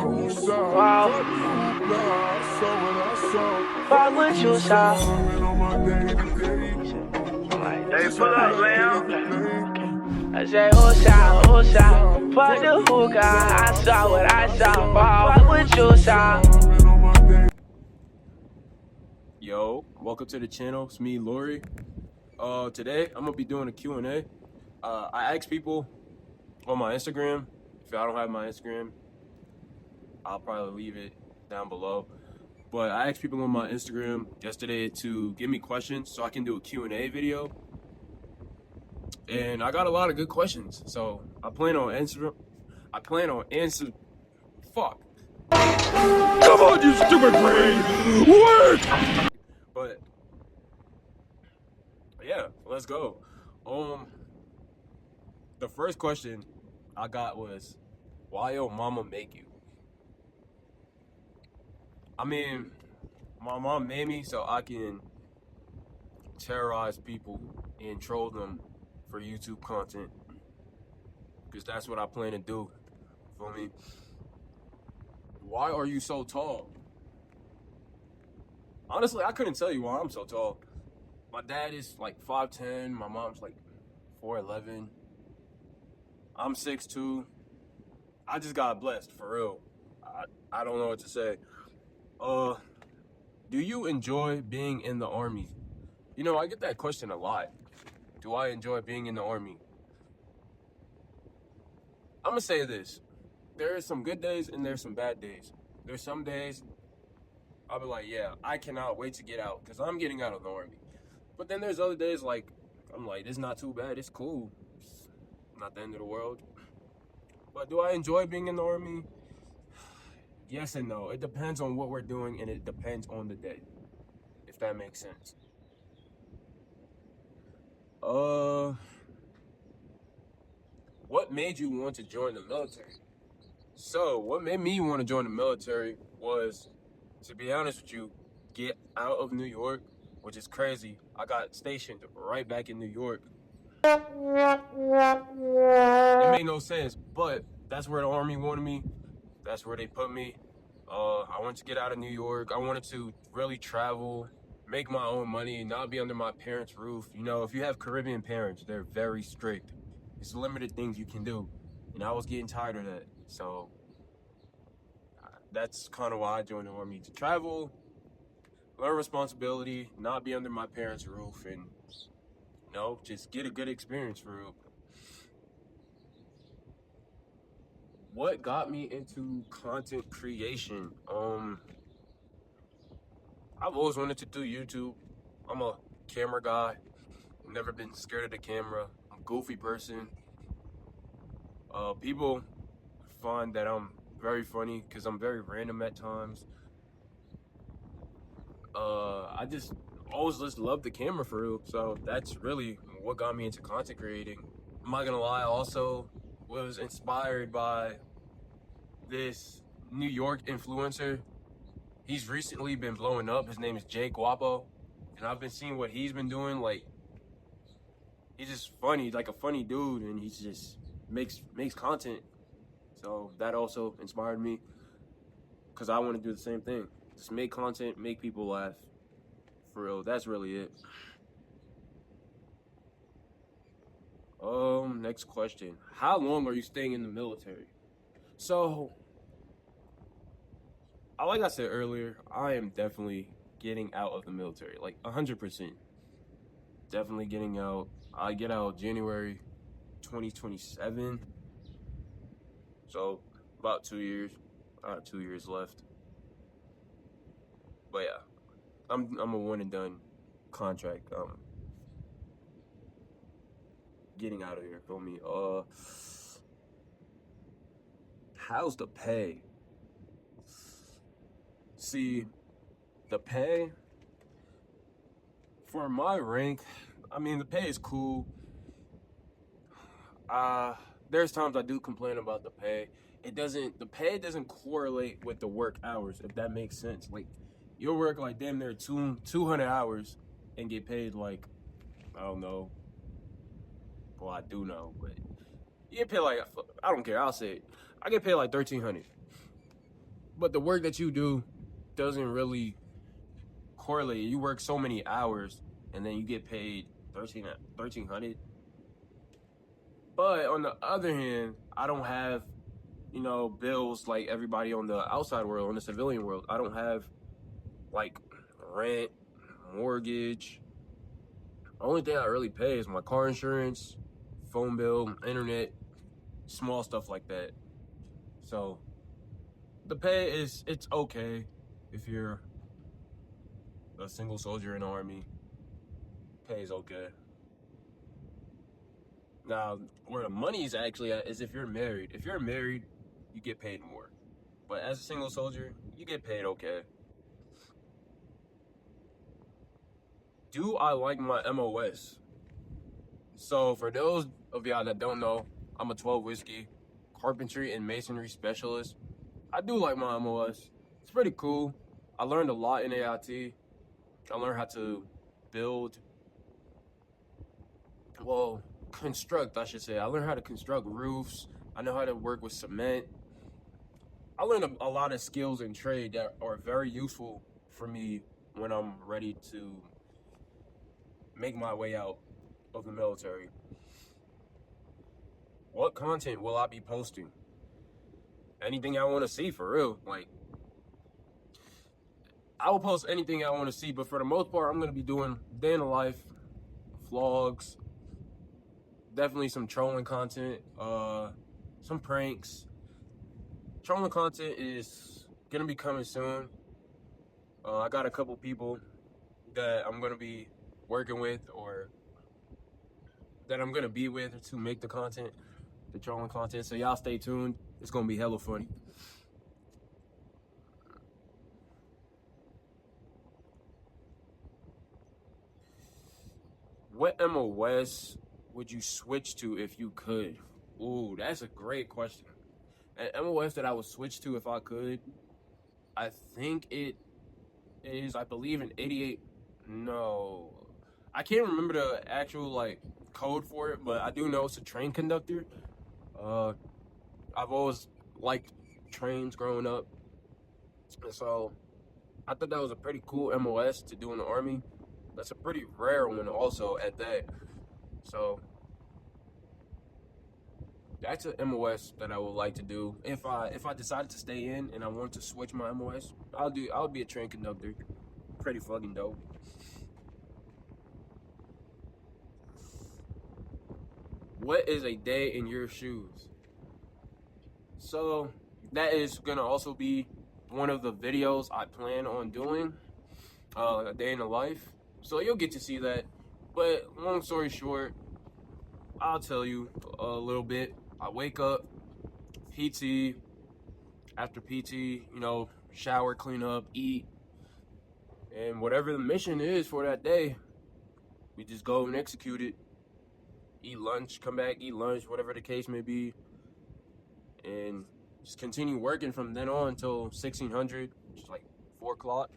Wow. Fuck what you saw. Hey, pull up, man. I say, who saw? Fuck the hookah. I saw what I saw. Fuck what you saw. Yo, welcome to the channel. It's me, Lori. Today I'm gonna be doing a Q&A. I asked people on my Instagram. If y'all don't have my Instagram, I'll probably leave it down below. But I asked people on my Instagram yesterday to give me questions so I can do a Q&A video. And I got a lot of good questions, so I plan on answering. Fuck. Come on, you stupid brain! Work! But yeah, let's go. The first question I got was, why your mama make you? I mean, my mom made me so I can terrorize people and troll them for YouTube content, because that's what I plan to do. Feel me? Why are you so tall? Honestly, I couldn't tell you why I'm so tall. My dad is like 5'10", my mom's like 4'11". I'm 6'2". I just got blessed, for real. I don't know what to say. Do you enjoy being in the Army? You know, I get that question a lot. Do I enjoy being in the Army? I'm gonna say this. There are some good days and there's some bad days. There's some days I'll be like, yeah, I cannot wait to get out because I'm getting out of the Army. But then there's other days like, I'm like, it's not too bad, it's cool. It's not the end of the world. But do I enjoy being in the Army? Yes and no. It depends on what we're doing and it depends on the day, if that makes sense. What made you want to join the military? So, what made me want to join the military was, to be honest with you, get out of New York, which is crazy. I got stationed right back in New York. It made no sense, but that's where the Army wanted me. That's where they put me. I wanted to get out of New York. I wanted to really travel, make my own money, not be under my parents' roof. You know, if you have Caribbean parents, they're very strict. It's limited things you can do. And I was getting tired of that. So that's kind of why I joined the Army, to travel, learn responsibility, not be under my parents' roof, and you know, just get a good experience for real. What got me into content creation? I've always wanted to do YouTube. I'm a camera guy. I've never been scared of the camera. I'm a goofy person. People find that I'm very funny because I'm very random at times. I just always just loved the camera for real. So that's really what got me into content creating. I'm not gonna lie, I also was inspired by this New York influencer. He's recently been blowing up. His name is Jay Guapo. And I've been seeing what he's been doing. Like, he's just funny, like a funny dude, and he just makes content. So that also inspired me, because I want to do the same thing. Just make content, make people laugh. For real, that's really it. Next question. How long are you staying in the military? So, like I said earlier, I am definitely getting out of the military, like 100%. Definitely getting out. I get out January 2027. So, about 2 years. I have 2 years left. But yeah, I'm a one and done contract. Getting out of here, feel me? How's the pay? See, the pay for my rank, I mean, the pay is cool. There's times I do complain about the pay. The pay doesn't correlate with the work hours, if that makes sense. Like, you'll work like damn near 200 hours and get paid like, I don't know. Well, I do know, but you get paid like, I don't care, I'll say it. I get paid like $1,300. but the work that you do doesn't really correlate. You work so many hours and then you get paid 1300. But on the other hand, I don't have, bills like everybody on the outside world, on the civilian world. I don't have like rent, mortgage. The only thing I really pay is my car insurance, phone bill, internet, small stuff like that. So the pay it's okay if you're a single soldier in the army. Pay is okay. Now, where the money is actually at is if you're married. If you're married, you get paid more. But as a single soldier, you get paid okay. Do I like my MOS? So for those of y'all that don't know, I'm a 12 whiskey carpentry and masonry specialist. I do like my MOS. It's pretty cool. I learned a lot in AIT. I learned how to build, well, construct, I should say. I learned how to construct roofs. I know how to work with cement. I learned a lot of skills in trade that are very useful for me when I'm ready to make my way out of the military. What content will I be posting? Anything I want to see, for real. Like, I will post anything I want to see, but for the most part, I'm going to be doing day in the life, vlogs, definitely some trolling content, some pranks. Trolling content is going to be coming soon. I got a couple people that I'm going to be working with, or that I'm going to be with to make the content, the trolling content. So y'all stay tuned. It's going to be hella funny. What MOS would you switch to if you could? Ooh, that's a great question. An MOS that I would switch to if I could, I think it is, I believe, an 88. No, I can't remember the actual like code for it, but I do know it's a train conductor. I've always liked trains growing up, and so I thought that was a pretty cool MOS to do in the army. That's a pretty rare one, also at that. So that's an MOS that I would like to do. If I decided to stay in and I wanted to switch my MOS, I'll be a train conductor. Pretty fucking dope. What is a day in your shoes? So that is gonna also be one of the videos I plan on doing, a day in the life. So you'll get to see that. But long story short, I'll tell you a little bit. I wake up, PT. After PT, shower, clean up, eat, and whatever the mission is for that day, we just go and execute it. Eat lunch, come back, eat lunch, whatever the case may be, and just continue working from then on until 1600, which is like 4 o'clock.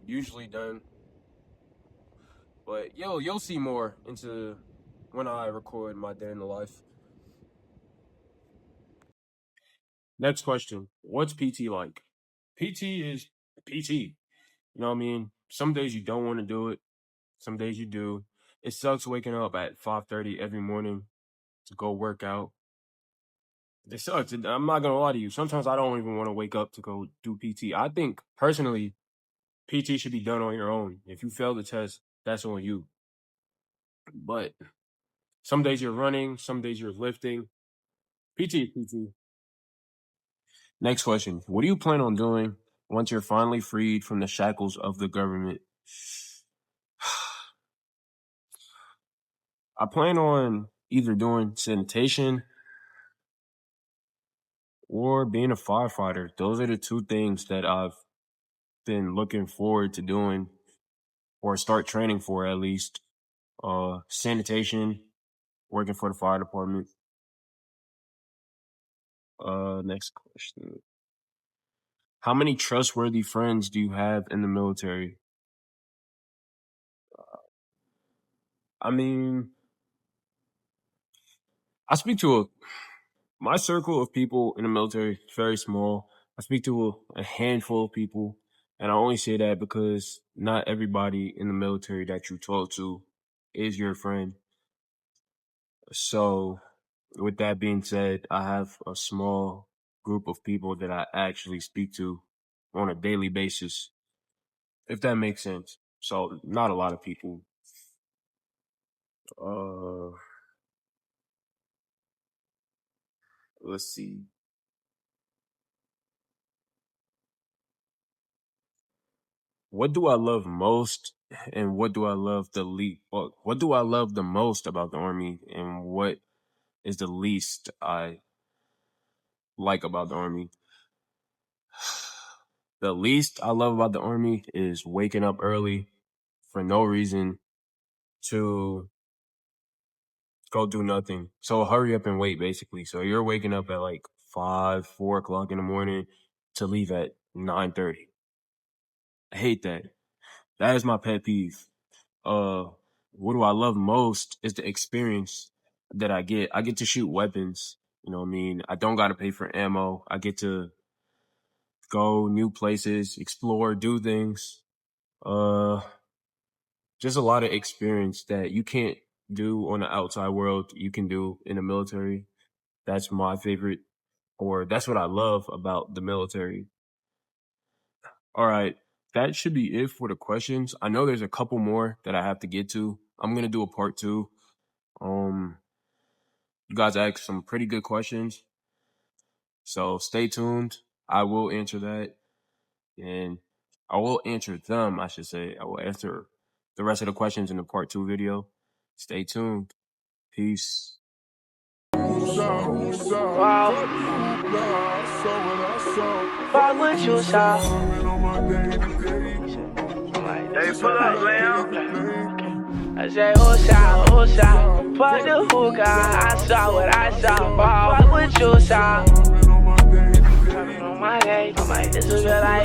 Usually done. But you'll see more into when I record my day in the life. Next question. What's PT like? PT is PT. You know what I mean? Some days you don't want to do it. Some days you do. It sucks waking up at 5:30 every morning to go work out. It sucks. I'm not gonna lie to you. Sometimes I don't even want to wake up to go do PT. I think personally, PT should be done on your own. If you fail the test, that's on you. But some days you're running, some days you're lifting. PT is PT. Next question. What do you plan on doing once you're finally freed from the shackles of the government? I plan on either doing sanitation or being a firefighter. Those are the two things that I've been looking forward to doing, or start training for at least. Sanitation, working for the fire department. Next question. How many trustworthy friends do you have in the military? I mean, I speak to my circle of people in the military is very small. I speak to a handful of people, and I only say that because not everybody in the military that you talk to is your friend. So, with that being said, I have a small group of people that I actually speak to on a daily basis, if that makes sense. So, not a lot of people. Uh, let's see. What do I love most and what do I love the least? Well, what do I love the most about the Army and what is the least I like about the Army? The least I love about the Army is waking up early for no reason to go do nothing. So hurry up and wait, basically. So you're waking up at like 5, 4 o'clock in the morning to leave at 9:30. I hate that. That is my pet peeve. Uh, what do I love most is the experience that I get. I get to shoot weapons. You know what I mean? I don't got to pay for ammo. I get to go new places, explore, do things. Uh, just a lot of experience that you can't do on the outside world. You can do in the military. That's my favorite, or that's what I love about the military. All right. That should be it for the questions. I know there's a couple more that I have to get to. I'm going to do a part 2. You guys asked some pretty good questions. So stay tuned. I will answer that. And I will answer them, I should say. I will answer the rest of the questions in the part 2 video. Stay tuned. Peace. Wow. Fuck what you saw. Hey, pull up, man. I say, oh, shot. Fuck the hookah. I saw what I saw. Fuck what you saw. On my day, this is real life.